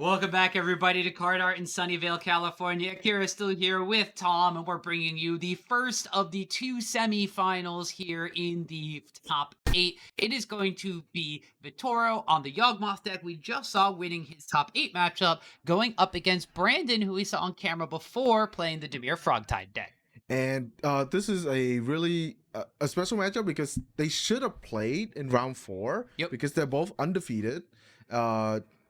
Welcome back, everybody, to Card Art in Sunnyvale, California. Kira's still here with Tom, and we're bringing you the first of the two semifinals here in the top 8. It is going to be Vittorio on the Yawgmoth deck we just saw winning his top 8 matchup, going up against Brandon, who we saw on camera before, playing the Dimir Frogtide deck. And this is a really a special matchup because they should have played in round 4 because they're both undefeated.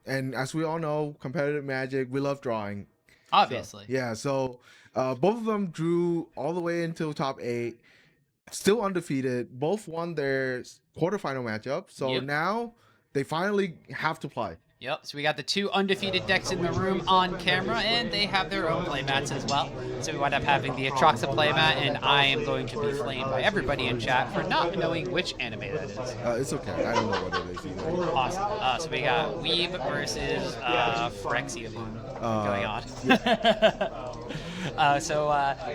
And as we all know, competitive Magic, we love drawing. Obviously. So both of them drew all the way until top 8, still undefeated. Both won their quarterfinal matchup. So now they finally have to play. Yep, so we got the two undefeated decks in the room on camera, and they have their own playmats as well. So we wind up having the Atroxa playmat, and I am going to be flamed by everybody in chat for not knowing which anime that is. It's okay, I don't know what it is either. Awesome. So we got Weeb versus Phyrexian going on.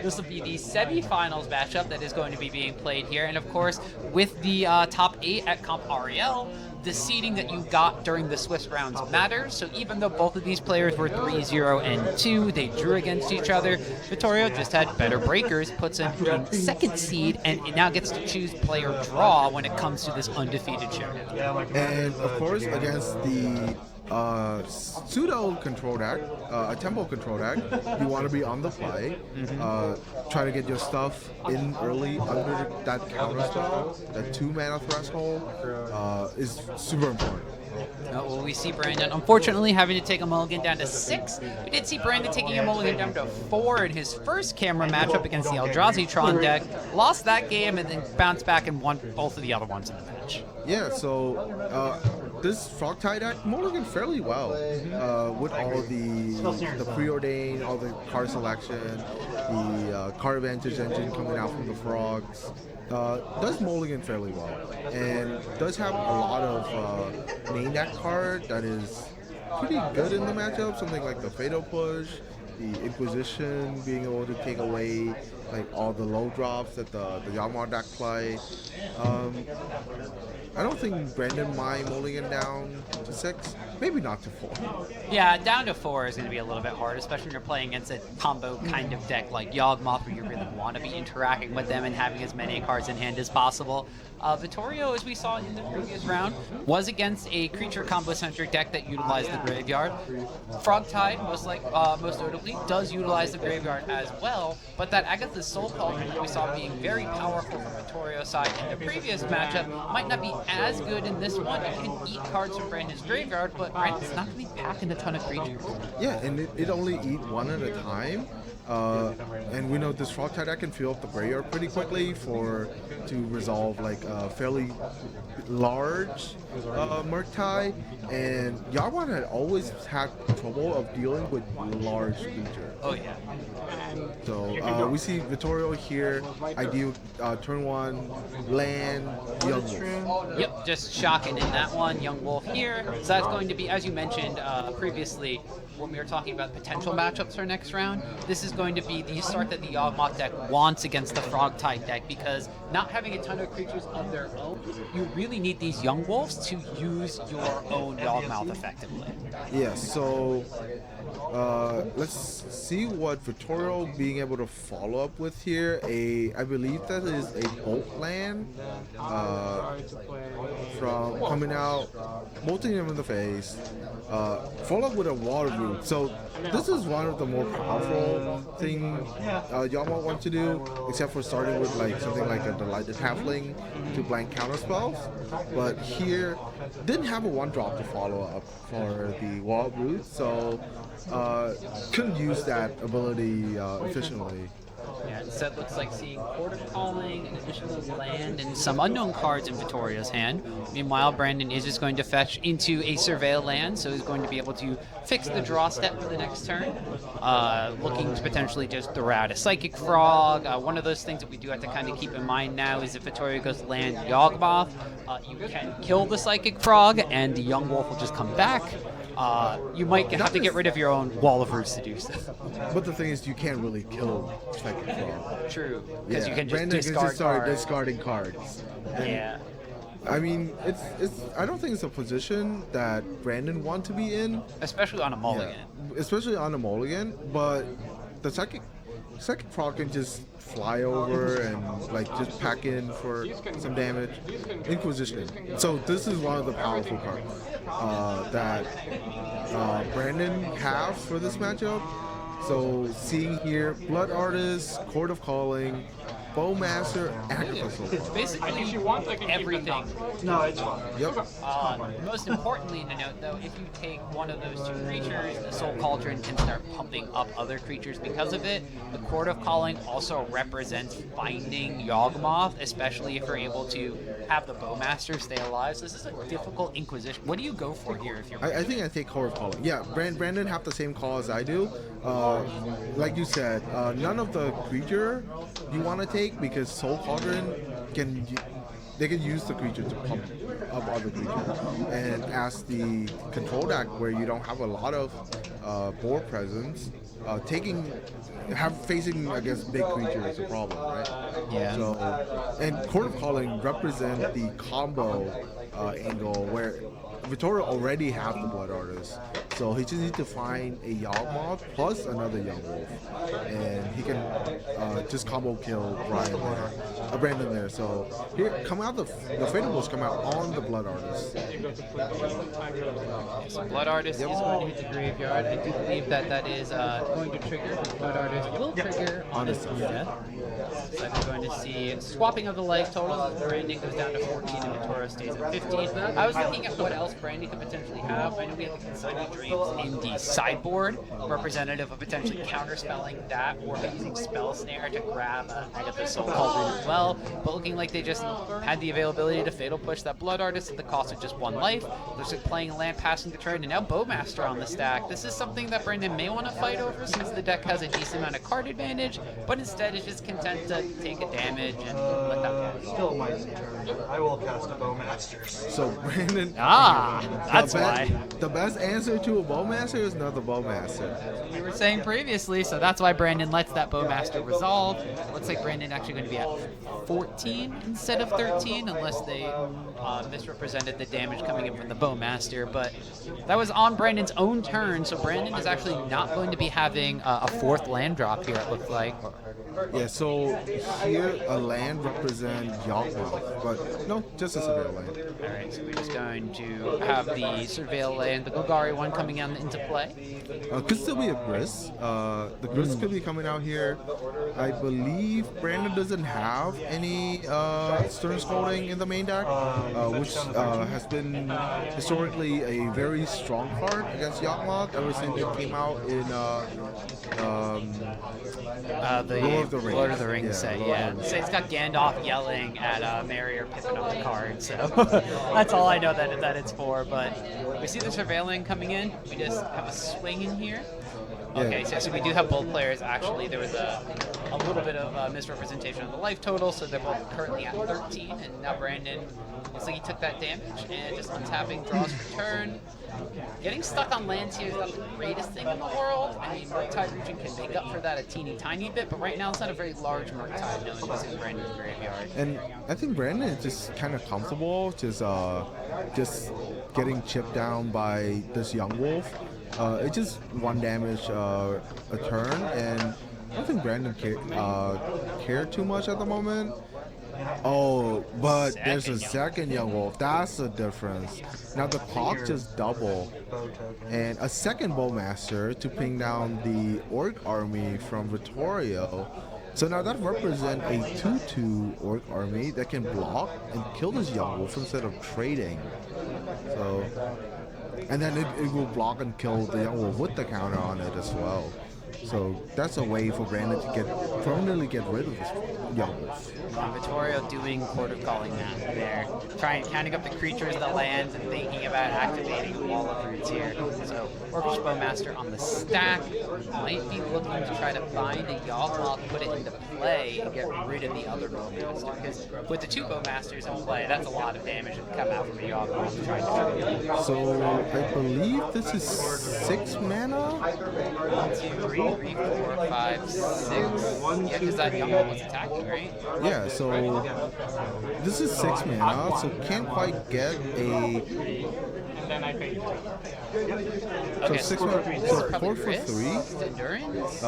This will be the semifinals matchup that is going to be being played here, and of course, with the top 8 at Comp REL, the seeding that you got during the Swiss rounds matters. So even though both of these players were 3-0 and 2, they drew against each other. Vittorio just had better breakers, puts him in second seed, and it now gets to choose player draw when it comes to this undefeated showdown. And of course, against the pseudo control deck, a tempo control deck, you want to be on the play, try to get your stuff in early under that counter spell. That 2-mana threshold is super important. Well, we see Brandon, unfortunately, having to take a mulligan down to 6. We did see Brandon taking a mulligan down to 4 in his first camera matchup against the Eldrazi deck. Lost that game and then bounced back and won both of the other ones in the match. Yeah, so this Frogtide deck mulligan fairly well with all the preordained, all the card selection, the card advantage engine coming out from the frogs. Does mulligan fairly well, and does have a lot of main deck card that is pretty good in the matchup. Something like the Fatal Push, the Inquisition, being able to take away like all the low drops that the Yawgmoth deck play. I don't think Brandon mind mulligan down to 6. Maybe not to 4. Yeah, down to 4 is going to be a little bit hard, especially when you're playing against a combo kind of deck like Yawgmoth, where you really want to be interacting with them and having as many cards in hand as possible. Vittorio, as we saw in the previous round, was against a creature combo-centric deck that utilized the graveyard. Frogtide, most notably, does utilize the graveyard as well, but that Agatha's Soul Cauldron that we saw being very powerful from Vittorio's side in the previous matchup might not be as good in this one. It can eat cards from Brandon's graveyard, but Brandon's not going to be packing a ton of creatures. Yeah, and it only eat one at a time. And we know this Frogtide deck can fill up the graveyard pretty quickly to resolve like a fairly large Murktide, and Yawgmoth had always had trouble of dealing with large creatures. Oh yeah. So we see Vittorio here, ideal turn 1, land, Young Wolf. Yep, just shocking in that one, Young Wolf here. So that's going to be, as you mentioned previously, when we were talking about potential matchups for next round, this is going to be the start that the Yawgmoth deck wants against the Frogtide deck, because not having a ton of creatures of their own, you really need these Young Wolves to use your own Yawgmoth effectively. Yeah, so let's see what Vittorio being able to follow up with here. I believe that is a Bolt land from coming out, bolting him in the face. Follow up with a Water Root. So this is one of the more powerful things Yawgmoth wants to do, except for starting with like something like a Delighted Halfling to blank counter spells. But here, didn't have a 1-drop to follow up for the Water Root, so couldn't use that ability efficiently. Yeah, instead it looks like seeing Quarter Calling, an additional land, and some unknown cards in Vittorio's hand. Meanwhile, Brandon is just going to fetch into a Surveil land, so he's going to be able to fix the draw step for the next turn. Looking to potentially just throw out a Psychic Frog. One of those things that we do have to kind of keep in mind now is if Vittorio goes land Yawgmoth, you can kill the Psychic Frog, and the Young Wolf will just come back. You might have to get rid of your own Wall of Roots to do so. But the thing is, you can't really kill Psychic Frog. True, because you can just Brandon discard can just start cards. discarding cards. Yeah. I mean, it's. I don't think it's a position that Brandon want to be in. Especially on a mulligan. Yeah, especially on a mulligan. But the second frog can just fly over and like just pack in for some damage. Inquisition. So this is one of the powerful cards that Brandon have for this matchup. So seeing here, Blood Artist, Court of Calling, Bowmaster, Agricultural. It's basically everything. No, it's fine. Yep. Most importantly to note, though, if you take one of those two creatures, the Soul Cauldron can start pumping up other creatures because of it. The Court of Calling also represents finding Yawgmoth, especially if you're able to have the Bowmaster stay alive. So this is a difficult Inquisition. What do you go for here if you're... I think I take Court of Calling. Yeah, Brandon have the same call as I do. Like you said, none of the creature you want to take because Soul Cauldron can use the creature to pump up other creatures, and as the control deck where you don't have a lot of board presence, facing against big creatures is a problem, right? Yeah. So, and Court of Calling represent the combo angle where Vittorio already have the Blood Artist, so he just needs to find a Yawgmoth plus another Young Wolf, and he can just combo kill Brandon there. So here, the Fatables come out on the Blood Artist. So Blood Artist is going to hit the graveyard. I do believe that is going to trigger. Blood Artist will trigger on its own death. So we're going to see swapping of the life total. Brandon goes down to 14 and Vittorio stays at 15. I was looking at what else Brandon could potentially have. I know we have the Consignment Dreams in the sideboard, representative of potentially counterspelling that or using Spell Snare to grab Agatha's Soul Cauldron as well. But looking like they just had the availability to Fatal Push that Blood Artist at the cost of just one life. Looks like playing a land, passing the turn, and now Bowmaster on the stack. This is something that Brandon may want to fight over since the deck has a decent amount of card advantage, but instead is just content to take a damage and let that pass. Still my turn. I will cast a Bowmaster. So Brandon, that's why. The best answer to a Bowmaster is not the Bowmaster. We were saying previously, so that's why Brandon lets that Bowmaster resolve. Looks like Brandon actually going to be at 14 instead of 13, unless they misrepresented the damage coming in from the Bowmaster. But that was on Brandon's own turn, so Brandon is actually not going to be having a fourth land drop here, it looks like. Yeah, so here a land represents Yawgmoth, but no, just a Surveil land. Alright, so we're just going to have the Surveil land, the Golgari one coming into play. Could still be a Gris. The Gris could be coming out here. I believe Brandon doesn't have any Stern Scolding in the main deck, which has been historically a very strong card against Yawgmoth ever since it came out in the Lord of the Rings set, yeah. So it's got Gandalf yelling at Merry or Pippin on the card, so that's all I know that it's for. But we see the Surveilling coming in. We just have a swing in here. Okay, so we do have both players. Actually, there was a little bit of misrepresentation of the life total, so they're both currently at 13, and now Brandon looks like he took that damage, and just untapping, draws for turn. Getting stuck on lands here is not the greatest thing in the world. I mean, Murktide Region can make up for that a teeny tiny bit, but right now it's not a very large Murktide knowing this is Brandon's graveyard. And I think Brandon is just kind of comfortable, just getting chipped down by this Young Wolf. It's just one damage a turn, and I don't think Brandon care too much at the moment. Oh, but there's a second Young Wolf. That's the difference. Now the clock just double, and a second Bowmaster to ping down the Orc army from Vittorio. So now that represents a 2/2 Orc army that can block and kill this Young Wolf instead of trading. So, and then it will block and kill the Young Wolf with the counter on it as well. So that's a way for Brandon to permanently get rid of this Young Wolf. Vittorio doing Court of Calling that there, counting up the creatures, the lands, and thinking about activating Wall of Roots here. So Orcish Bowmaster on the stack might be looking to try to find a Yawgmoth, put it into play, and get rid of the other Bowmaster. Because with the two Bowmasters in play, that's a lot of damage that come out from a Yawgmoth trying to. So I believe this is 6 mana. 1, 2, 3, 3, 4, 5, 6. Yeah, because that Yawgmoth was attacking, right? Yeah, so this is 6 mana, so can't quite get a. Okay, so 6 so mana, this so is probably 4 for Gris, 3. Endurance.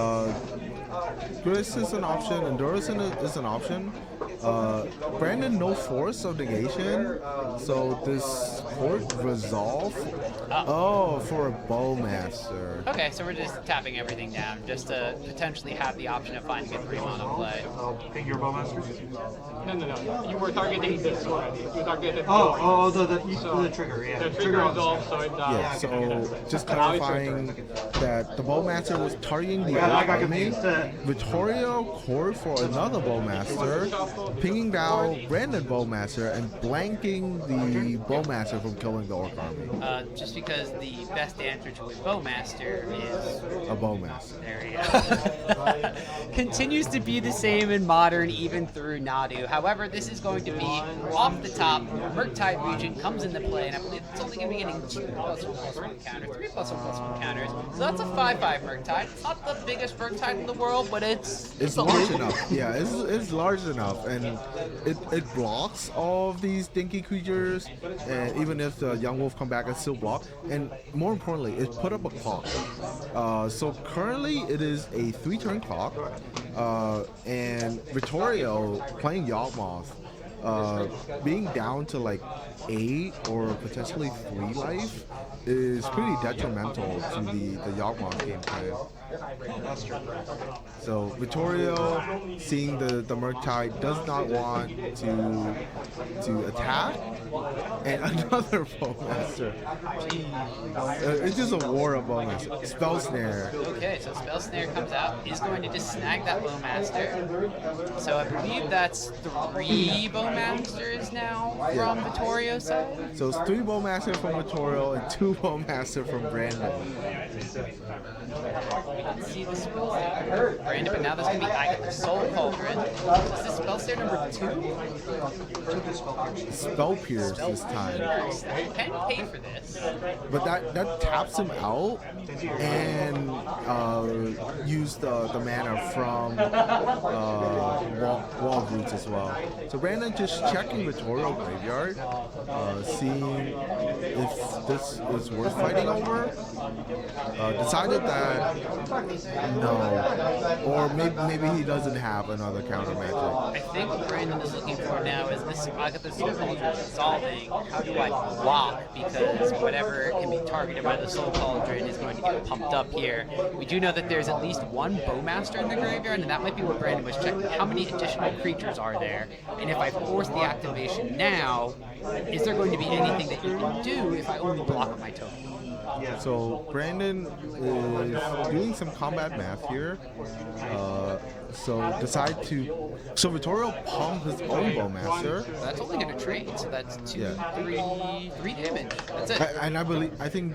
Gris is an option, Endurance is an option. Brandon, no force of negation, so this Court Resolve. Oh, for a Bowmaster. Okay, so we're just tapping everything down just to potentially have the option of finding a 3-mana play. Pick your bowmaster. No. You were targeting this already. You targeted The trigger, yeah. the trigger resolve, so it Yeah, so just clarifying that the Bowmaster was targeting the I got army. confused. Vittorio Court for another Bowmaster, pinging down Brandon Bowmaster and blanking the Bowmaster from killing the Orc army. Just because the best answer to a Bowmaster is A Bowmaster. there you go. Continues to be the same in Modern, even through Nadu. However, this is going to be off the top. Murktide region comes into play, and I believe it's only going to be getting 2+1/+1 counters, 3+1/+1 counters. So that's a 5/5 Murktide. It's not the biggest Murktide in the world, but it's large enough. Yeah, it's large enough, and it blocks all of these dinky creatures. And even if the young wolf come back, it still block. And more importantly, it put up a clock. So currently it is a 3-turn clock, and Vittorio playing Yawgmoth, being down to like 8 or potentially 3 life is pretty detrimental to the Yawgmoth game plan. So Vittorio, seeing the Murktide, does not want to attack, and another Bowmaster. It's just a war of Bowmaster. Spell Snare. okay. So Spell Snare comes out, is going to just snag that Bowmaster. So I believe that's 3 Bowmasters now from Vittorio's side. So it's 3 Bowmaster from Vittorio and 2 Bowmaster from Brandon. We can see the spell snare. Brandon, but now there's going to be I get the Soul Cauldron. Is this spell snare number 2? Spell Pierce this time. You can pay for this. But that taps him out and use the mana from Wall Roots as well. So Brandon just checking Vittorio Graveyard, seeing if this is worth fighting over. Decided that no, or maybe he doesn't have another counter magic. I think what Brandon is looking for now is this. I got the Soul Cauldron solving. How do I block? Because whatever can be targeted by the Soul Cauldron is going to get pumped up here. We do know that there's at least 1 Bowmaster in the graveyard, and that might be what Brandon was checking. How many additional creatures are there? And if I force the activation now, is there going to be anything that you can do if I only block my token? So Brandon is doing some combat math here. So Vittorio pump his own Bowmaster. That's only going to trade, so that's 2, Yeah. 3 damage. That's it. And I think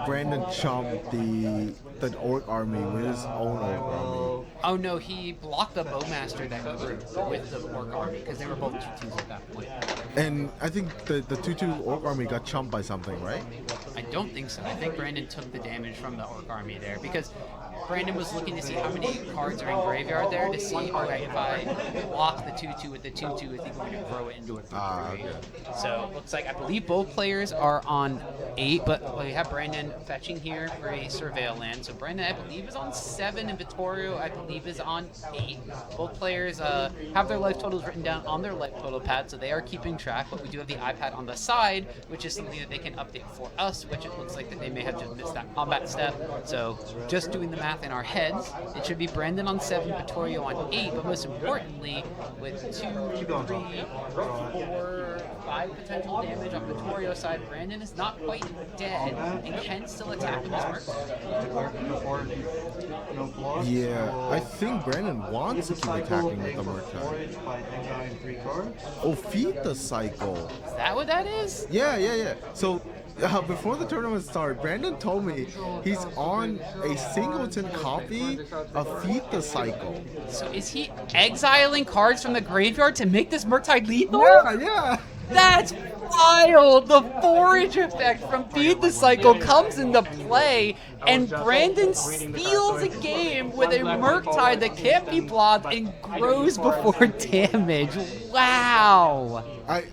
Brandon chumped the Orc army with his own Orc army. Oh no, he blocked the Bowmaster that grew with the Orc army because they were both 2/2s at that point. And I think the 2/2 Orc army got chumped by something, right? I don't think so. I think Brandon took the damage from the Orc army there because Brandon was looking to see how many cards are in graveyard there to see, alright, if I block the 2/2 with the 2/2, is he going to grow it into a 3/3? Okay. So it looks like I believe both players are on 8, but we have Brandon fetching here for a Surveil land. So Brandon, I believe, is on 7, and Vittorio, I believe, is on 8. Both players have their life totals written down on their life total pad, so they are keeping track, but we do have the iPad on the side, which is something that they can update for us, which it looks like that they may have just missed that combat step. So just doing the math in our heads, it should be Brandon on 7, Vittorio on 8, but most importantly, with 2, 3, 4, 5 potential damage on Vittorio's side, Brandon is not quite dead and can still attack with his Murktide. Yeah, I think Brandon wants to keep attacking with the Murktide. Oh, feed the cycle. Is that what that is? Yeah. So before the tournament started, Brandon told me he's on a singleton copy of Feed the Cycle. So is he exiling cards from the graveyard to make this Murktide lethal? Yeah. That's wild! The forage effect from Feed the Cycle comes into play, and Brandon steals a game with a Murktide that can't be blocked and grows before damage. Wow.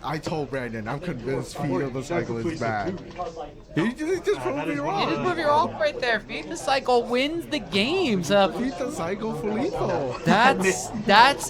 I told Brandon, I'm convinced Feed of the Cycle is bad. He just proved me wrong. You just prove you're wrong right there. Feed the Cycle wins the games. Feed the Cycle for lethal. That's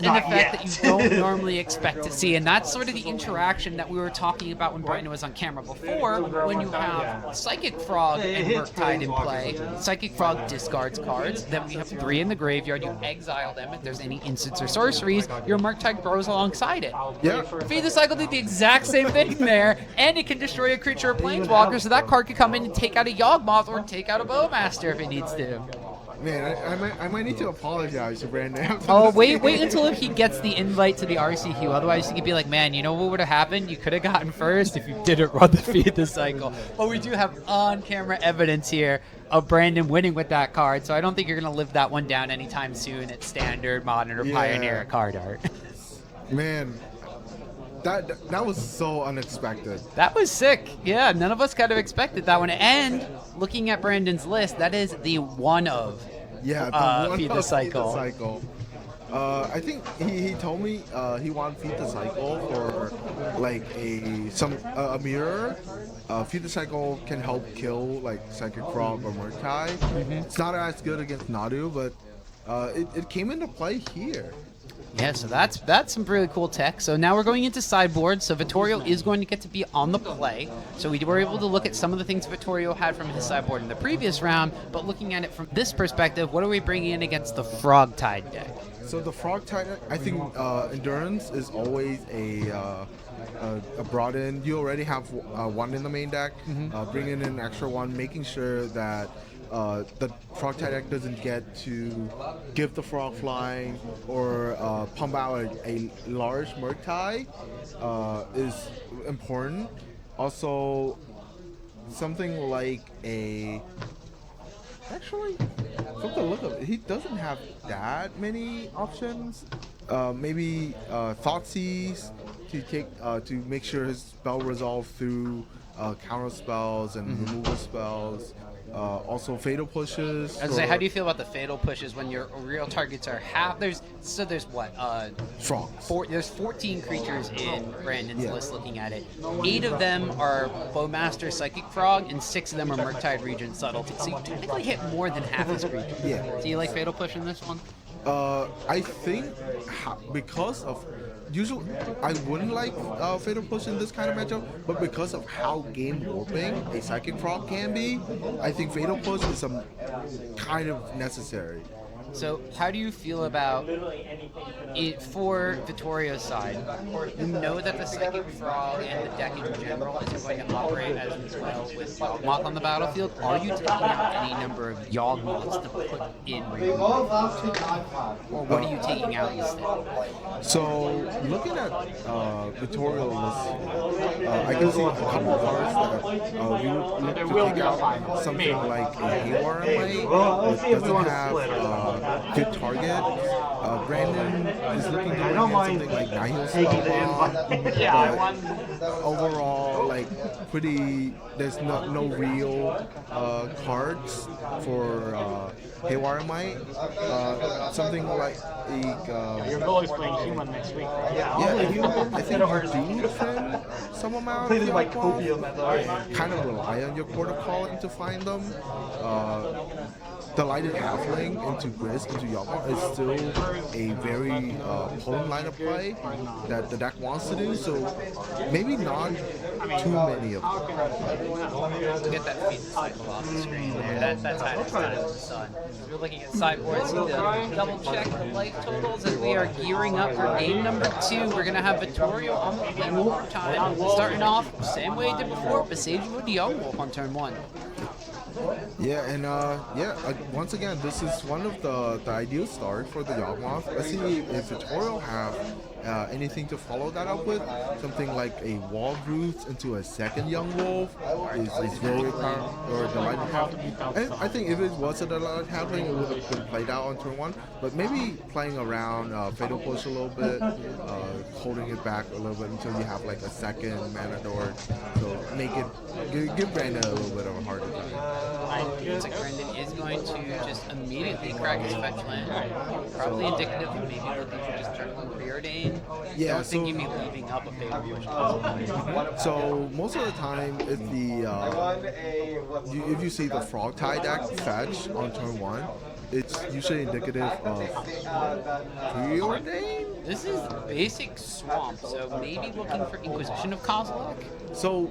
an effect that you don't normally expect to see, and that's sort of the interaction that we were talking about when Brandon was on camera before, when you have Psychic Frog and Murktide in play. Psychic Frog discards cards, then we have 3 in the graveyard, you exile them. If there's any instants or sorceries, your Murktide grows alongside it. Yeah. Feed the Cycle did the exact same thing there, and it can destroy a creature or planeswalker, so that card could come in and take out a Yawgmoth or take out a Bowmaster if it needs to. Man, I might need to apologize to Brandon. Oh, wait until he gets the invite to the RCQ. Otherwise, he could be like, man, you know what would have happened? You could have gotten first if you didn't run the Feed the Cycle. But we do have on-camera evidence here of Brandon winning with that card, so I don't think you're going to live that one down anytime soon at Standard, Modern, or Pioneer card art. Man, that was so unexpected. That was sick. Yeah, none of us kind of expected that one. And looking at Brandon's list, that is the one of Feed the Cycle. I think he told me he wanted Feed the Cycle for like a mirror. Feed the Cycle can help kill like Psychic Frog or Murktide. It's not as good against Nadu, but it came into play here. Yeah, so that's some really cool tech. So now we're going into sideboard. So Vittorio is going to get to be on the play. So we were able to look at some of the things Vittorio had from his sideboard in the previous round, but looking at it from this perspective, what are we bringing in against the Frogtide deck? So the Frogtide, I think Endurance is always a brought in. You already have one in the main deck. Bringing in an extra one, making sure that the Frogtide deck doesn't get to give the Frog Flying or pump out a large Murktide is important. Also, something like actually, from the look of it, he doesn't have that many options. Maybe Thoughtseize to take to make sure his spell resolve through counter spells and removal spells. Also fatal pushes. I was say, how do you feel about the fatal pushes when your real targets are half? There's what? Frogs. There's 14 creatures in Brandon's list. Looking at it, 8 of them are Bowmaster, Psychic Frog, and 6 of them are Murktide, Regent, Subtlety. So you technically hit more than half his creatures. Yeah. Do you like fatal push in this one? I think because of usually I wouldn't like fatal push in this kind of matchup, but because of how game warping a Psychic Frog can be, I think fatal push is some kind of necessary. So how do you feel about it for Vittorio's side? You know that the Psychic Frog and the deck in general isn't going to operate as well with Yawgmoth on the battlefield. Are you taking out any number of Yawgmoths to put in removal? Or what are you taking out instead? So looking at Vittorio's list, I can see a couple of cards that we would look to take out something like a Haywire Might. Doesn't have good target. Brandon is looking to bring in something like Nihil Spellbomb. Overall, like there's no real cards for Haywire Might. Something like Your goal is playing human next week, right? I think you do defend some amount of Yawgmoth. Kind of rely on your protocol to find them. The Lighted Halfling into Grizz, into Yawgmoth is still a very potent line of play that the deck wants to do, so maybe not too many of them. Get that Feed the Cycle off the screen there. That's how it's done in the sun. We're looking at sideboards to double check the life totals as we are gearing up for game number 2. We're going to have Vittorio on the play one more time. Starting off same way he did before, Besaging with the Yawgmoth on turn 1. Yeah, and once again, this is one of the ideal start for the Yawgmoth. Let's see if Vittorio have anything to follow that up with. Something like a Wall Roots into a second Young Wolf is very powerful, or Delighted Halfling. And I think if it was a Delighted Halfling, it would have been played out on turn 1. But maybe playing around Fatal Push a little bit, holding it back a little bit until you have like a second Mana Door. So make it give Brandon a little bit of a harder time. Looks like Brendan is going to just immediately crack his fetch land. Probably indicative of maybe looking for just turn preordain. Yeah, Don't think so- you'd be leaving up a fatal push possible. So most of the time, it's if you see the Frogtide deck fetch on turn 1, it's usually indicative of preordain. This is basic swamp, so maybe looking for Inquisition of Kozilek. So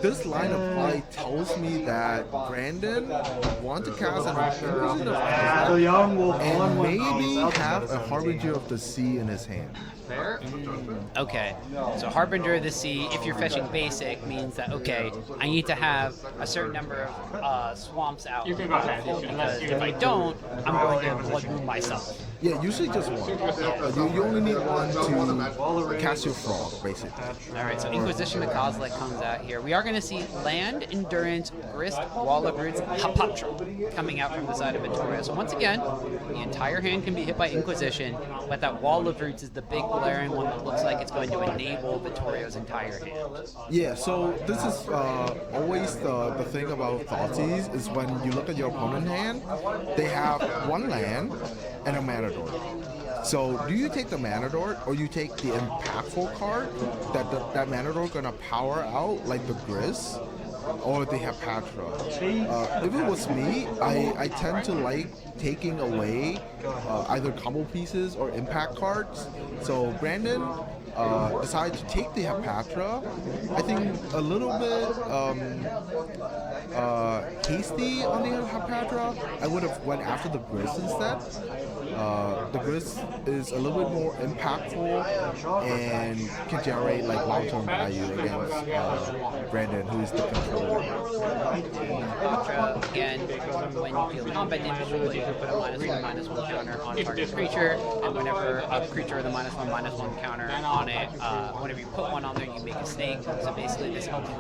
this line of play tells me that Brandon wants to cast an Inquisition of So Kozilek Young Wolf and 1-1 maybe goes. have a Harbinger of the Sea in his hand. Okay, so Harbinger of the Sea, if you're fetching basic, means that, okay, I need to have a certain number of swamps out. You can go ahead, Because if I don't, I'm going to blood room myself. Yeah, usually just one. You only need one to cast your frog, basically. Alright, so Inquisition of Kozilek comes out here. We are going to see Land, Endurance, Grist, Wall of Roots, Hapatra coming out from the side of Vittorio. So once again, the entire hand can be hit by Inquisition, but that Wall of Roots is the big glaring one that looks like it's going to enable Vittorio's entire hand. Yeah, so this is always the thing about Thoughtseize is when you look at your opponent's hand, they have one land and a Matador. So do you take the Matador or you take the impactful card that Matador gonna power out like the Gris? Or they have Patra. If it was me, I tend to like taking away either combo pieces or impact cards. So Brandon decided to take the Hapatra. I think a little bit hasty on the Hapatra. I would have went after the Gris instead. The Gris is a little bit more impactful and can generate like long-term value against Brandon, who is the controller. Hapatra, again, when you deal combat damage, you can put a -1/-1 counter on target creature, and whenever a creature with a -1/-1 counter on it, whenever you put one on there, you make a snake. So basically, this helps you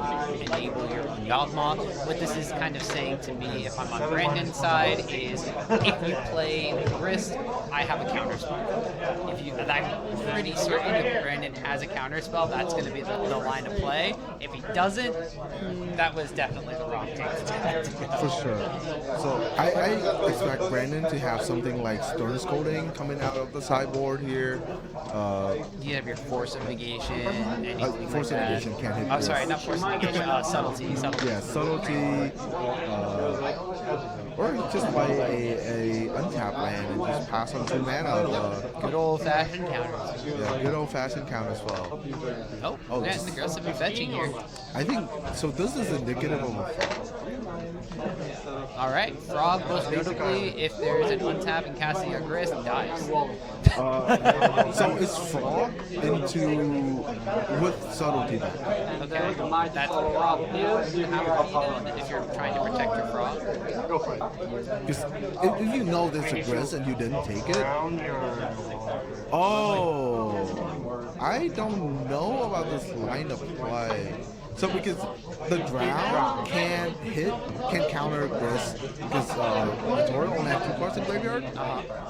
enable your own Yawgmoth. What this is kind of saying to me, if I'm on Brandon's side, is if you play the Grist, I have a counter spell. I'm pretty certain if Brandon has a counter spell, that's going to be the line of play. If he doesn't, that was definitely the wrong take. For sure. So I expect Brandon to have something like Stern Scolding coming out of the sideboard here. You have your Force of Negation, anything Force like of that. Negation can't hit Oh, this. sorry, not Force of Negation, Subtlety. Yeah, Subtlety. Or just play a untapped land and just pass on 2 mana. Good old-fashioned counters. Yeah, good old-fashioned count as well. Oh, yeah, the aggressive and fetching here. I think so. This is indicative of a All right, Frog, most notably, if there's an untap and casting a Grist, dies. so it's Frog into with Subtlety deck. Okay, that's probably what you have to beat if you're trying to protect your Frog. Go for it. Because if you know there's a Gris and you didn't take it, oh, I don't know about this line of play. So because the drown can counter Gris because Vittorio only has 2 cards in graveyard.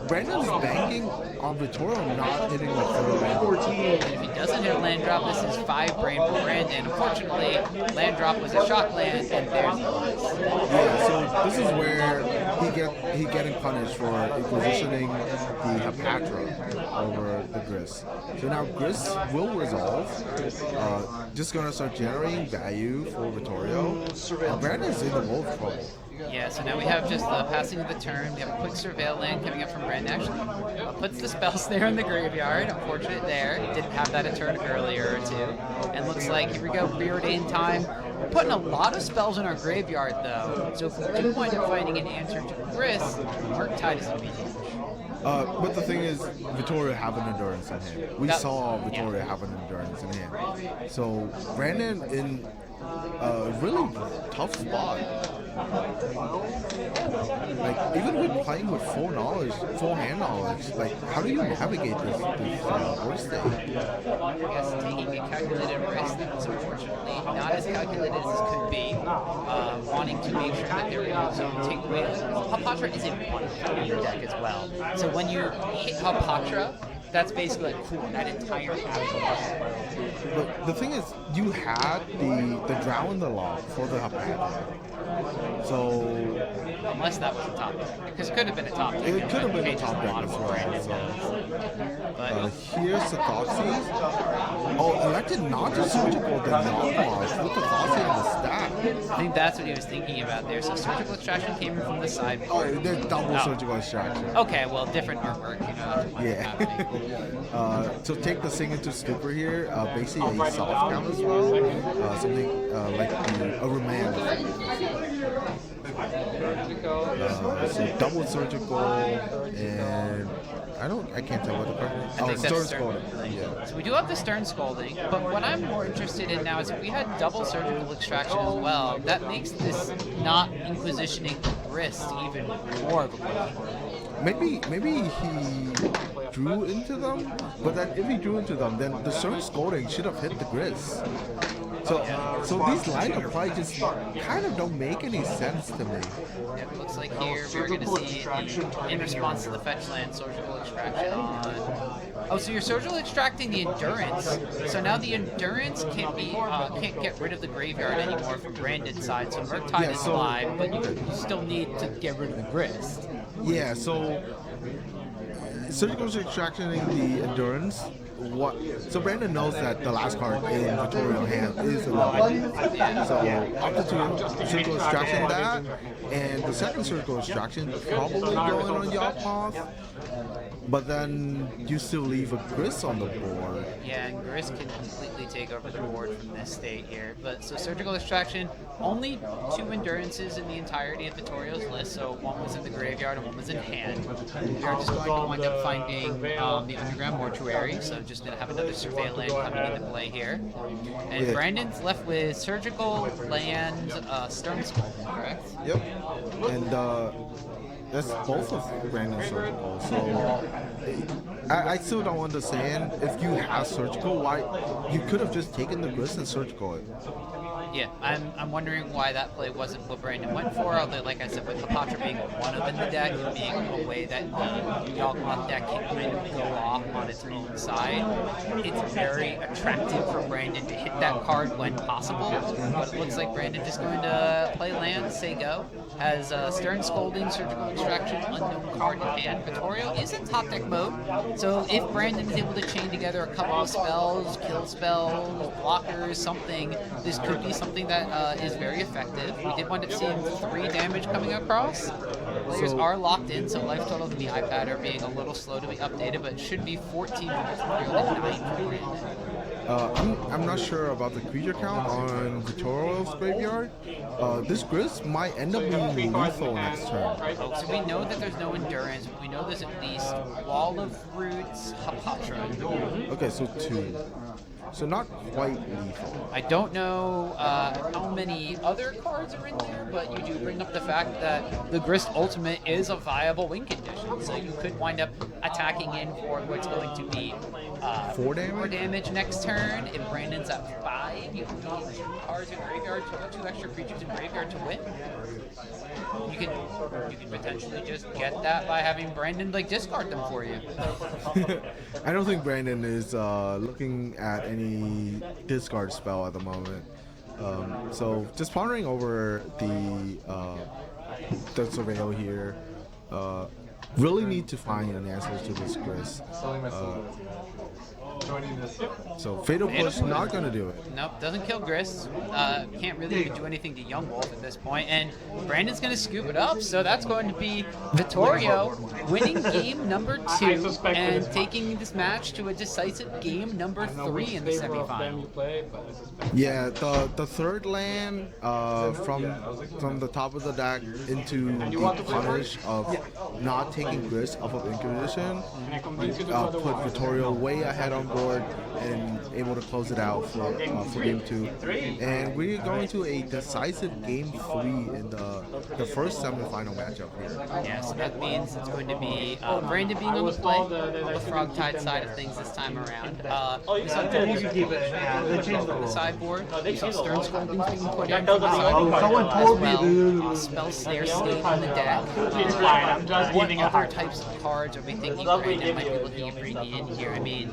Brandon's banking on Vittorio not hitting the third land. 14. And if he doesn't hit a land drop, this is 5 brain for Brandon. Unfortunately, land drop was a shock land, and there's Yeah, so this is where he getting punished for inquisitioning the Hapatra over the Gris. So now Gris will resolve. Just gonna start generating value for Vittorio. Brandon's in the most trouble. Yeah, so now we have just the passing of the turn. We have a quick surveil land coming up from Brandon. Actually, puts the spell snare in the graveyard. Unfortunate there. Didn't have that a turn earlier or 2. And looks like, here we go, preordained time. We're putting a lot of spells in our graveyard, though. So if we do wind up finding an answer to Gris, Frogtide is going to be huge. But the thing is, Vittorio have an endurance in hand. We That- saw Vittorio have an endurance in hand. So Brandon in a really tough spot. Like even with playing with full hand knowledge, like how do you navigate this board state? I guess taking a calculated risk that was unfortunately not as calculated as this could be. Wanting to make sure that they're able to take away. Hapatra is a 1 in the deck as well. So when you hit Hapatra, that's basically like cool. That entire half. But the thing is, you had the drown in the log for the Hapad. So Unless that was a top deck. Because it could have been a top deck. it could have been a Cage's top deck bottom as of well. Brandon So, does. But here's the Thoughtseize. Oh, elected not to surgical the Yawgmoth with the Thoughtseize on the stack. I think that's what he was thinking about there. So surgical extraction came in from the side. Oh, there's double Oh. surgical extraction. Okay, well, different artwork, you know. That's what's happening. Yeah. So take the thing into stupor here. Basically a soft count as well. Something like a remand. So double surgical and I can't tell what the card is. I think that's Stern stern. Scolding. Yeah. So we do have the stern scolding, but what I'm more interested in now is if we had double surgical extraction as well, that makes this not inquisitioning wrist even more of a question. Maybe he drew into them, but then if he drew into them, then the Stern Scolding should have hit the Grizz. So these lineup probably just kind of don't make any sense to me. Yeah, it looks like here we're going to see in response to the fetch land surgical extraction on. Oh, so you're surgical extracting the endurance. So now the endurance can't get rid of the graveyard anymore from Brandon's side. So Frogtide is live, but you still need to get rid of the grist. Yeah, so surgical extractioning the endurance. So Brandon knows that the last card in Tutorial hand is a weapon. So opted to surgical extraction that, and the second surgical extraction probably going on Yawgmoth, but then you still leave a Gris on the board. Yeah, and Gris can completely take over the board from this state here. But so surgical extraction, only 2 endurances in the entirety of Vittorio's list. So one was in the graveyard and one was in hand. We're just going to wind up finding the underground mortuary. So just going to have another survey land coming into play here. And Brandon's left with surgical land, stern skull, correct? Yep. And that's both of Brandon's surgical. So I still don't understand if you have surgical, why you could have just taken the Gris and surgical it. Yeah, I'm wondering why that play wasn't what Brandon went for, although like I said, with Hapatra being one of in the deck and being a way that the Yawgmoth deck can kind of go off on its own side, it's very attractive for Brandon to hit that card when possible, but it looks like Brandon just going to play land, say go, has Stern Scolding, Surgical Extraction, Unknown card in hand. Vittorio is in top deck mode, so if Brandon is able to chain together a couple of spells, kill spells, blockers, something, this could be something that is very effective. We did wind up seeing 3 damage coming across. Players are locked in, so life totals in the iPad are being a little slow to be updated, but it should be 14 for 9 for Brandon. I'm not sure about the creature count on Vittorio's graveyard. This Gris might end up being lethal next turn. So we know that there's no endurance, but we know there's at least Wall of Roots, Hapatra. Okay, so 2. So not quite lethal. I don't know how many other cards are in there, but you do bring up the fact that the Grist Ultimate is a viable win condition. So you could wind up attacking in for what's going to be 4 damage? 4 damage next turn. If Brandon's at 5, you can need 2 cards in graveyard, 2 extra creatures in graveyard to win. You can potentially just get that by having Brandon like discard them for you. I don't think Brandon is looking at any discard spell at the moment. So just pondering over the surveil here. Really need to find an answer to this Gris. So Fatal Push not gonna do it. Nope, doesn't kill Grist. Can't really even do anything to Young Wolf at this point, and Brandon's gonna scoop it up. So that's going to be Vittorio winning game number 2 and taking this match to a decisive game number 3 in the semifinal. Yeah, the third land from the top of the deck into the punish of not taking Gris off of Inquisition put Vittorio way ahead on board and able to close it out for game 2. And we're going to a decisive game 3 in the first semifinal matchup here. Yeah, so that means it's going to be Brandon being on the play on the Frogtide side of things this time around. We saw the sideboard. We saw Stern Scoldings being put in from the sideboard as well. Spell Snare State on the deck. It's fine, I'm just giving a other types of cards are we thinking Brandon might be looking at bringing in here? I mean,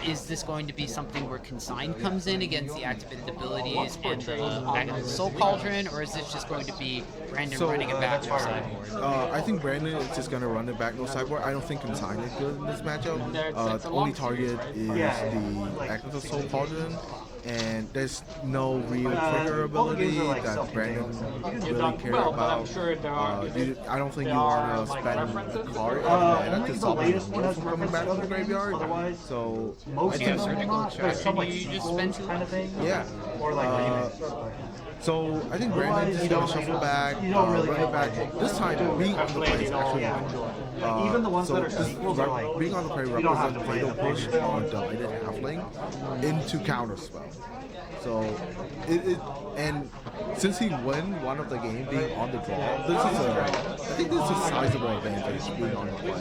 is this going to be something where Consign comes in against the activated abilities and the Soul Cauldron, or is this just going to be Brandon running it back to a sideboard? I think Brandon is just going to run it back no sideboard. I don't think Consign is good in this matchup. The only target is the active Soul Cauldron, and there's no real trigger ability that Brandon really cares about. I don't think you want to spend the card and to stop him from coming back from the graveyard. So I think You just spend two kind of thing. yeah. So I think Brandon is going to shuffle back, run it back. This time, being on the play is actually Even the ones so that are sequels are like, being on the play you don't have represents to Fatal Push on Delighted Halfling into Counterspell. So and since he won one of the game being on the draw, I think this is a sizable advantage being on the play.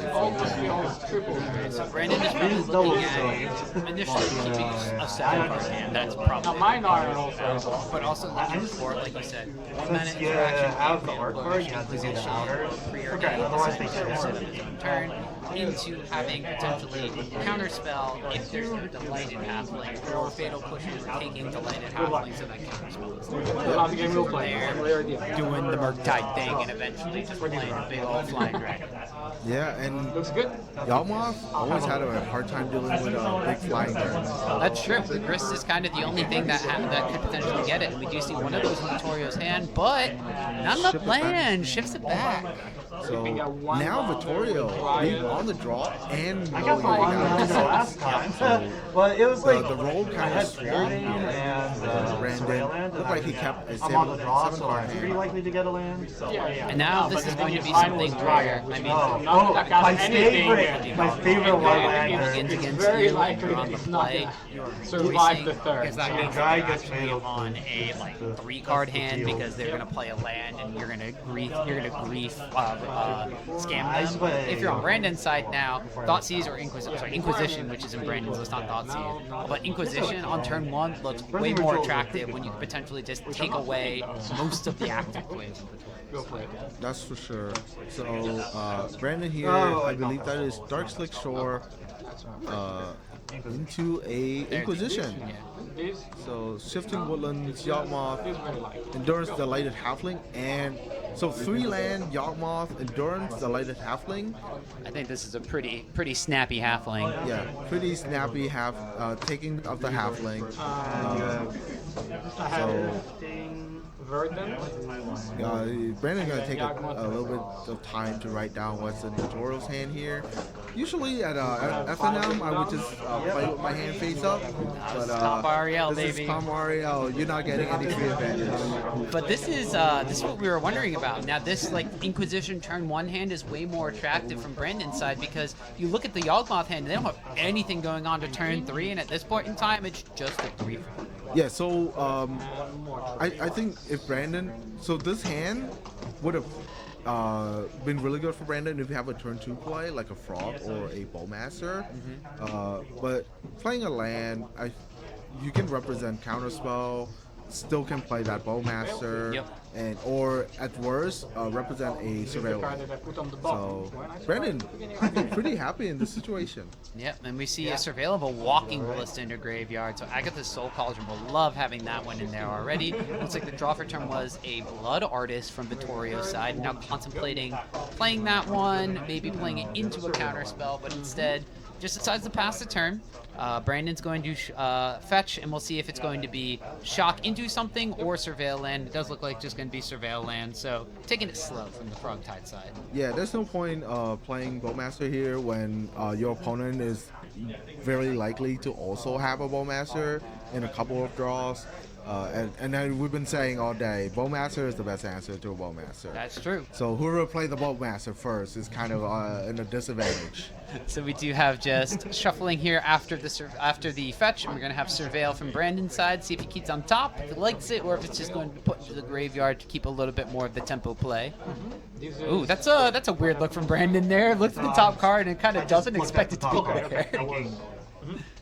So Brandon is probably looking at initially keeping a 7-card hand. That's probably mine are also. but also looking for, like you said, one-mana Since interaction. have the art card, you have to do the outer. Okay, otherwise they can't. Turn into having potentially counterspell if there's no delighted halfling or fatal pushes taking delighted halfling so that counterspell is there doing the Murktide thing and eventually just playing a big old flying dragon. Yeah, and Looks good. Yawgmoth always had a hard time dealing with big flying turns. That's true. The grist is kind of the only thing that could potentially get it. And we do see one of those in Vittorio's hand, but not enough land. Shifts it back. So now Vittorio being on the draw and I got my one the last time, but it was like the roll kind of swapped and Brandon. Looked like he kept a I'm on the draw, so 7-card I'm pretty hand. likely to get a land. So And now this is going to be something where, I mean, oh, my favorite one lander. begins against very you, likely you're on the it's not play, gonna you're survive the voicing, third. because that So means the guy you're gets actually made of on a like 3-card hand because they're gonna play a land and you're gonna grief scam them. If you're on Brandon's side now, Thoughtseize or Inquisition, which is in Brandon's list, not Thoughtseize, but Inquisition on turn 1 looks way more attractive when you can potentially just take away most of the active waves. That's for sure. So Brandon here, I believe that is Dark Slick Shore into a Inquisition. So Shifting Woodlands, Yawgmoth, Endurance Delighted Halfling, and so 3-land Yawgmoth, Endurance Delighted Halfling. I think this is a pretty snappy halfling. Yeah, pretty snappy taking of the Halfling. So Brandon's gonna take a little bit of time to write down what's in Vittorio's hand here. Usually at FNM, I would just play with my hand face up. But Comp REL, this baby. is Comp REL. You're not getting any free advantage. But this is what we were wondering about. Now this like Inquisition turn 1 hand is way more attractive from Brandon's side because you look at the Yawgmoth hand, they don't have anything going on to turn 3, and at this point in time, it's just a 3 for them. Yeah, so I think if Brandon, so this hand would have been really good for Brandon if you have a turn 2 play like a Frog or a Bowmaster. But playing a land, you can represent Counterspell, still can play that Bowmaster, and or at worst represent a Surveillance. So Brandon, I think pretty happy in this situation. Yep, and we see a Surveillable walking Ballista into Graveyard, so Agatha's Soul Cauldron will love having that one in there already. Looks like the draw for turn was a Blood Artist from Vittorio's side, now contemplating playing that one, maybe playing it into a counterspell, but instead just decides to pass the turn. Brandon's going to fetch, and we'll see if it's going to be Shock into something or Surveil land. It does look like just going to be Surveil land, so taking it slow from the Frogtide side. Yeah, there's no point playing Bowmaster here when your opponent is very likely to also have a Bowmaster in a couple of draws. And then we've been saying all day, Bowmaster is the best answer to a Bowmaster. That's true. So whoever played the Bowmaster first is kind of in a disadvantage. So we do have just shuffling here after the fetch, and we're going to have Surveil from Brandon's side, see if he keeps on top, if he likes it, or if it's just going to be put into the graveyard to keep a little bit more of the tempo play. Ooh, that's a weird look from Brandon there. Looks at the top card and kind of doesn't expect it to be there.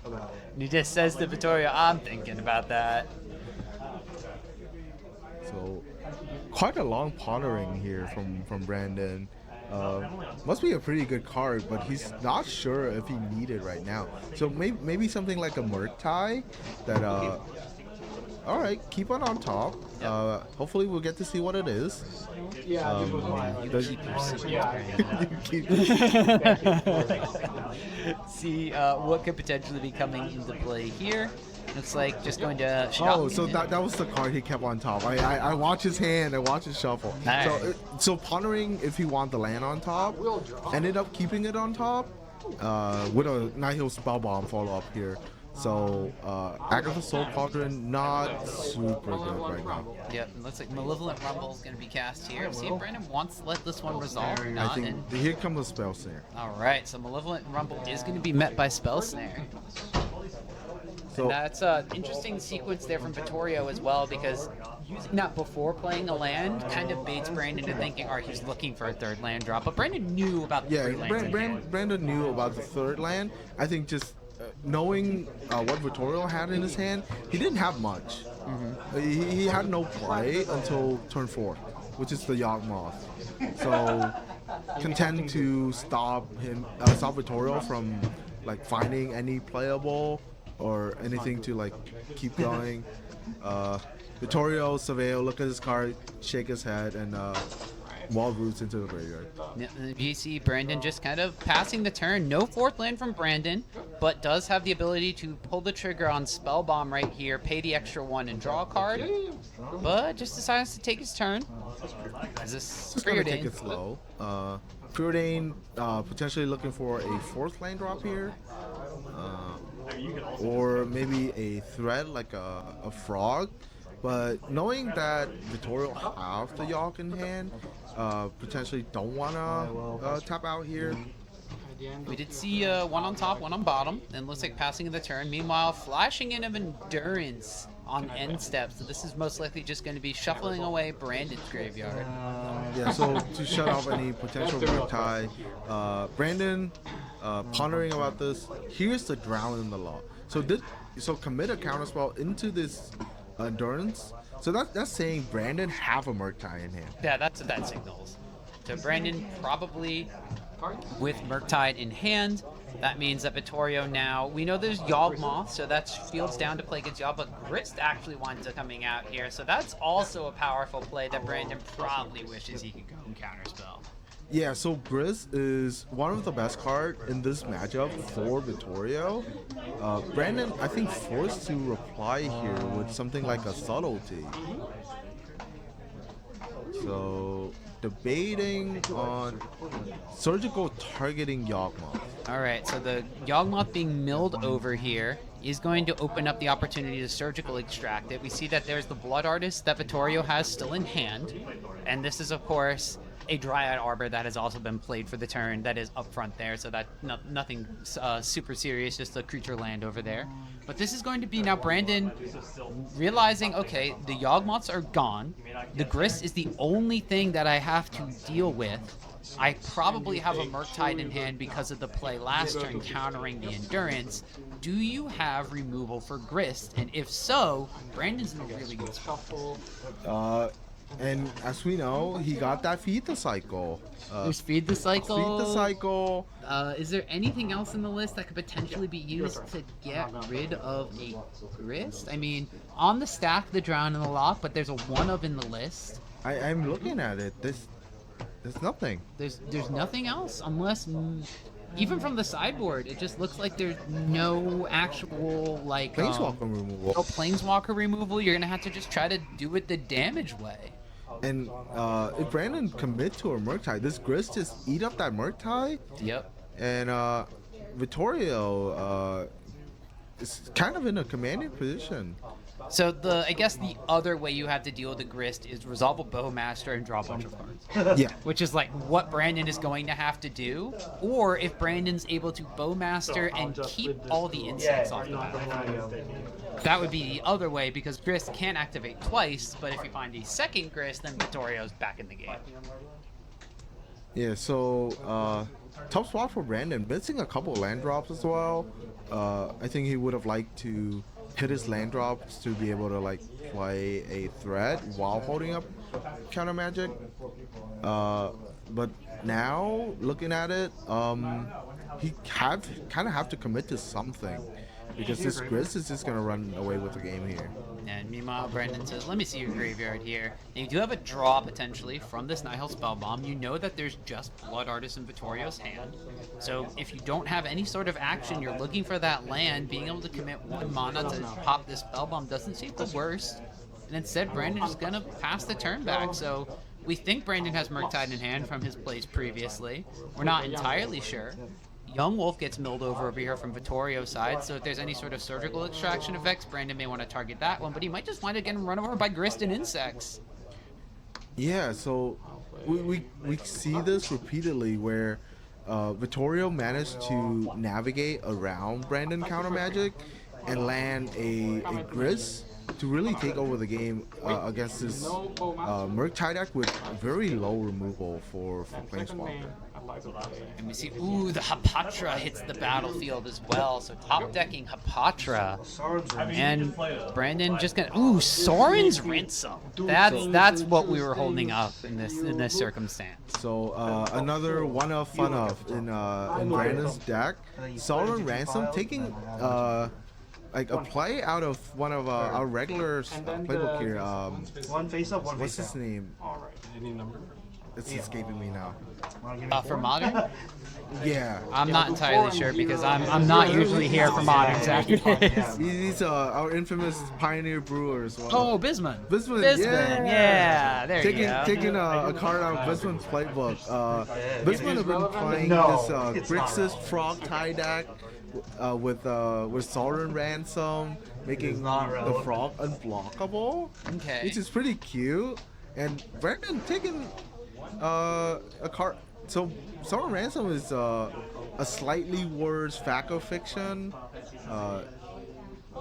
And he just says to Vittorio, I'm thinking about that. So quite a long pondering here from Brandon. Must be a pretty good card, but he's not sure if he need it right now. So maybe something like a Murktai that all right, keep on top. Hopefully we'll get to see what it is. Yeah, You keep your secret. See what could potentially be coming into play here. Looks like just going to shop. Oh, so that was the card he kept on top. I watch his hand, I watch his shuffle. Nice. So pondering if he want the land on top, ended up keeping it on top with a Nihil Spell Bomb follow up here. So Agatha Soul Cauldron not super good right now. Yep, it looks like Malevolent Rumble is going to be cast here. See if Brandon wants to let this one resolve or not. I think here comes the Spell Snare. Alright, so Malevolent Rumble is going to be met by Spell Snare. So That's an interesting sequence there from Vittorio as well, because using that before playing a land kind of baits Brandon into thinking, alright, he's looking for a third land drop. But Brandon knew about the yeah, three lands in hand. Brandon knew about the third land. I think just knowing what Vittorio had in his hand, he didn't have much. He had no play until turn 4, which is the Yawgmoth. So content to stop Vittorio from like finding any playable or anything to like keep going. Vittorio, Surveil, look at his card, shake his head, and Wild Roots into the graveyard. Yeah, you see Brandon just kind of passing the turn. No fourth land from Brandon, but does have the ability to pull the trigger on Spell Bomb right here, pay the extra 1 and draw a card. But just decides to take his turn. Is this Just gonna take Preordain? it slow. Preordain potentially looking for a fourth land drop here. Or maybe a thread like a frog. But knowing that Vittorio have the Yawg in hand, potentially don't wanna tap out here. We did see 1 on top, 1 on bottom, and looks like passing of the turn. Meanwhile, flashing in of Endurance on end steps. So this is most likely just going to be shuffling away Brandon's graveyard. Yeah, so to shut off any potential Murktai, Brandon pondering about this. Here's the Drown in the Law. So commit a counterspell into this Endurance. So that's saying Brandon have a Murktai in hand. Yeah, that's what that signals. So Brandon probably with Murktide in hand. That means that Vittorio now, we know there's Yawgmoth, so that's fields down to play against Yawg, but Grist actually winds up coming out here. So that's also a powerful play that Brandon probably wishes he could go and counterspell. Yeah, so Grizz is one of the best cards in this matchup for Vittorio. Brandon, I think, forced to reply here with something like a Subtlety. So, debating on surgical targeting Yawgmoth. Alright, so the Yawgmoth being milled over here is going to open up the opportunity to surgical extract it. We see that there's the Blood Artist that Vittorio has still in hand, and this is, of course, a Dryad Arbor that has also been played for the turn that is up front there, so that nothing super serious, just a creature land over there. But this is going to be now Brandon realizing, okay, the Yawgmoths are gone. The Grist is the only thing that I have to deal with. I probably have a Murktide in hand because of the play last turn countering the Endurance. Do you have removal for Grist? And if so, Brandon's in a really good spot. And as we know, he got that Feed the Cycle. There's Feed the Cycle. Feed the Cycle. Is there anything else in the list that could potentially be used to get rid of a Grist? I mean, on the stack, the Drown in the Lock, but there's a 1-of in the list. I'm looking at it. There's nothing. There's nothing else, unless even from the sideboard, it just looks like there's no actual like Planeswalker removal. no Planeswalker removal. You're gonna have to just try to do it the damage way. And if Brandon commit to a Murktide, this Grist just eat up that Murktide. Yep. And Vittorio is kind of in a commanding position. So I guess the other way you have to deal with the Grist is resolve a Bowmaster and draw a bunch of cards. Yeah. Which is like what Brandon is going to have to do, or if Brandon's able to Bowmaster and keep all the insects off the battlefield. That would be the other way, because Grist can activate twice, but if you find a second Grist, then Vittorio's back in the game. Yeah, so tough spot for Brandon. Missing a couple land drops as well. I think he would have liked to hit his land drops to be able to like play a threat while holding up counter magic. But now, looking at it, he kind of have to commit to something because this Grizz is just gonna run away with the game here. And meanwhile, Brandon says, let me see your graveyard here. Now, you do have a draw, potentially, from this Nihil Spellbomb. You know that there's just Blood Artist in Vittorio's hand. So if you don't have any sort of action, you're looking for that land. Being able to commit 1 mana to pop this Spellbomb doesn't seem the worst. And instead, Brandon is going to pass the turn back. So we think Brandon has Murktide in hand from his plays previously. We're not entirely sure. Young Wolf gets milled over here from Vittorio's side, so if there's any sort of surgical extraction effects, Brandon may want to target that one, but he might just wind up getting run over by Grist and insects. Yeah, so we see this repeatedly where Vittorio managed to navigate around Brandon counter magic and land a Grizz to really take over the game against this Murktide deck with very low removal for Planeswalker. And we see, ooh, the Hapatra hits the battlefield as well. So top decking Hapatra. And Brandon just gonna, ooh, Soren's Ransom. That's what we were holding up in this circumstance. So another one of fun of in Brandon's deck, Soren Ransom taking like a play out of one of our regular playbook here. One face up, one What's face his down. name? Any number? It's escaping me now. For modern? Yeah. I'm not entirely sure because I'm not usually here for moderns after this. He's our infamous pioneer brewers. Oh, Bisman. Bisman, yeah, there you go. Taking a card out of Bisman's playbook. Bisman has been playing this Grixis Frogtide deck with Soren Ransom, making the frog unblockable. Okay. Which is pretty cute. And Brandon taking a card. So Soren Ransom is a slightly worse Faco Fiction.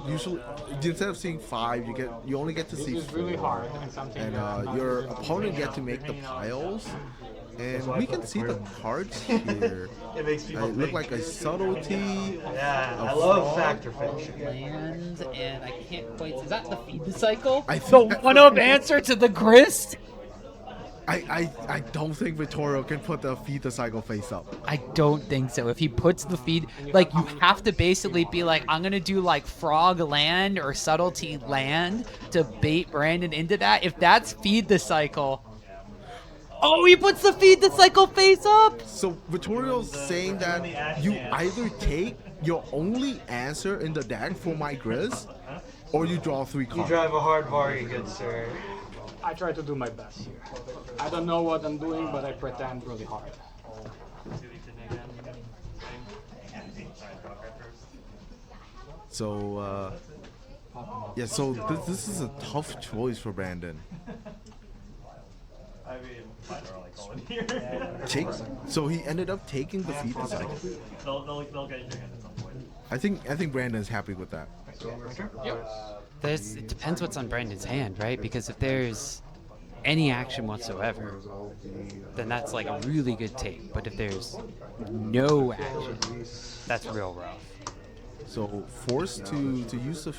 Usually, instead of seeing 5, you only get to see 4. Really hard and something. And your opponent get to make the piles. And we can see the cards here. It makes people look like a subtlety. Yeah, I love Factor Fiction. Land, and I can't quite. Is that the feed the cycle? I The think- one-up answer to the Grist? I don't think Vittorio can put the feed the cycle face up. I don't think so. If he puts the feed, like, you have to basically be like, I'm gonna do like frog land or subtlety land to bait Brandon into that. If that's feed the cycle. Oh, he puts the feed the cycle face up. So Vittorio's saying that you either take your only answer in the deck for my Grizz, or you draw 3 You cards. drive a hard bargain, good sir. I try to do my best here. I don't know what I'm doing, but I pretend really hard. So yeah, so this is a tough choice for Brandon. So he ended up taking the feed the cycle. I think Brandon's happy with that. It depends what's on Brandon's hand, right? Because if there's any action whatsoever, then that's like a really good take. But if there's no action, that's real rough. So forced to use a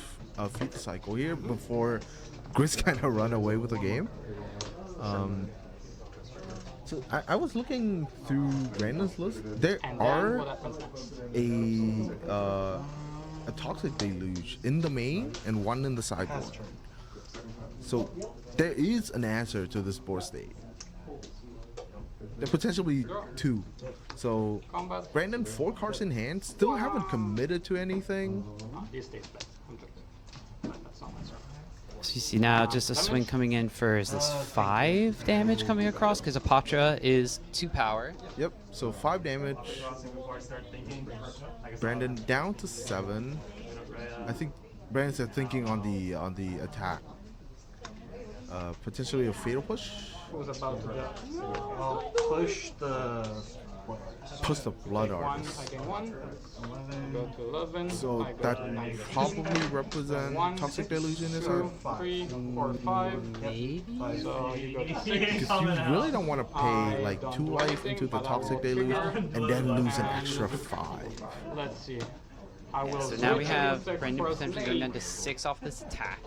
feed the cycle here before Grizz kind of run away with the game. So I was looking through Brandon's list. There And then are what happens next? a Toxic Deluge in the main and one in the sideboard. So there is an answer to this board state. There potentially 2. So Combat. Brandon 4 cards in hand, still haven't committed to anything. He stays back. I'm joking. That's not my server. So you see now just a swing coming in for, is this 5 damage coming across? Because Apatra is 2 power. Yep. So 5 damage. Brandon down to 7. I think Brandon's thinking on the attack. Potentially a fatal push. Who's about to die? I'll push the... Push the Blood 1, Artist. I gain 1. Go to 11. So I go that to 19. probably represents 1, Toxic Delusion is 2, 3, 4, 5. Maybe? So you go to 6. because you really don't want to pay like 2 life into the Toxic Deluge and then lose an extra 5. Let's see. I will So now we switch have to Brandon first potentially eight. going down to 6 off this attack.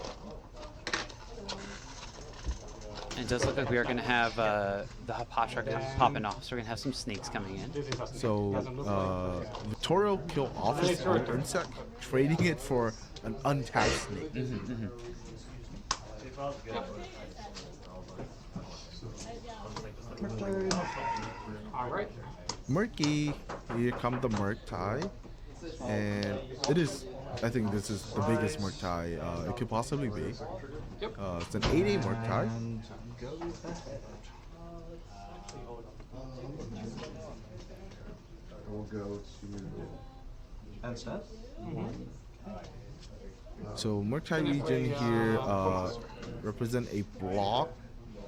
It does look like we are going to have the Hapatra popping off, so we're going to have some snakes coming in. This is a snake. So Doesn't look like Vittorio killed off his own insect, trading it for an untapped snake. Alright. Murky, here come the Murktide, and it is. I think this is the biggest Murktide it could possibly be. It's an 8A Murktide. And goes ahead. We'll go to end step. So Murktide region here represent a block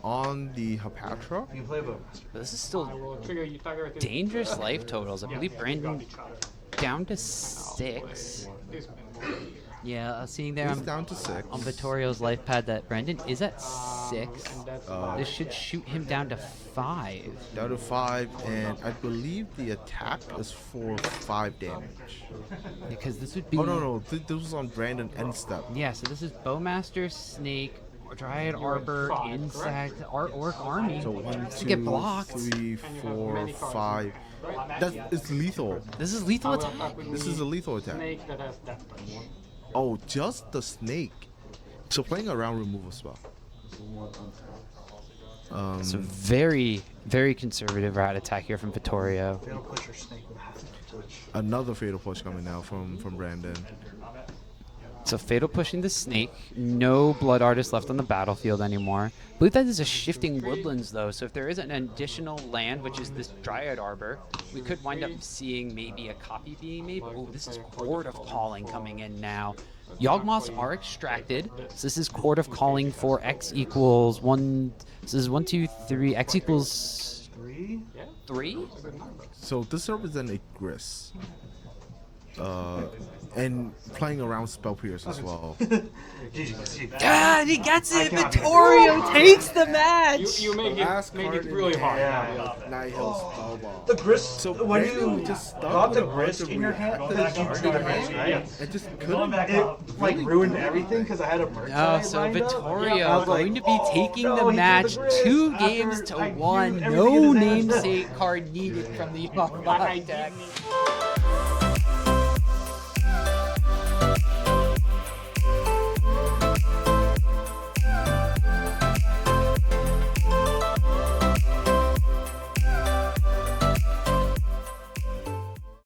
on the Hapatra. You can play Bowmaster. This is I still will trigger you target. dangerous life totals. I believe Brandon Got each other. down to 6. This man over here. Yeah, seeing there It's on, down to 6. on Vittorio's life pad that Brandon is at 6. And that's This should shoot him down to 5. Down to 5, and I believe the attack is for 5 damage. Because this would be... Oh no, this was on Brandon end step. Yeah, so this is Bowmaster, Snake, Dryad, Arbor, Insect, Orc Army. So 1, To get 2, blocked. 3, 4, 5. It's lethal. This is lethal I will attack. attack with This the is a lethal attack. snake that has that touch. Oh, just the snake. So playing a round removal spell. So very, very conservative rat attack here from Vittorio. Fatal push or snake would have to touch. Another fatal push coming now from Brandon. So fatal pushing the snake. No blood artist left on the battlefield anymore. I believe that is a shifting woodlands though. So if there is an additional land, which is this Dryad Arbor, we could wind up seeing maybe a copy being made. Oh, this is Court of Calling coming in now. Yawgmoths are extracted. So this is Court of Calling for X equals 1. This is 1, 2, 3. X equals 3. 3. So this represents a Gris. And playing around Spell Pierce as well. GG. God, he gets it. cannot be- Vittorio takes the match. You make Last it card in really hard. Yeah. Nihil Spellball. The Gris. So when Brandon you just stuck got with the a bunch Gris of in your hand, reactive that you cards drew in the your hand, hand, right? it just couldn't. It like ruined everything because I had a Murktide Oh, so lined up. Vittorio I was like, going to be oh, taking no, the he drew match Gris 2 after games to I drew 1. everything No in his hand. namesake card needed from the Yawgmoth deck.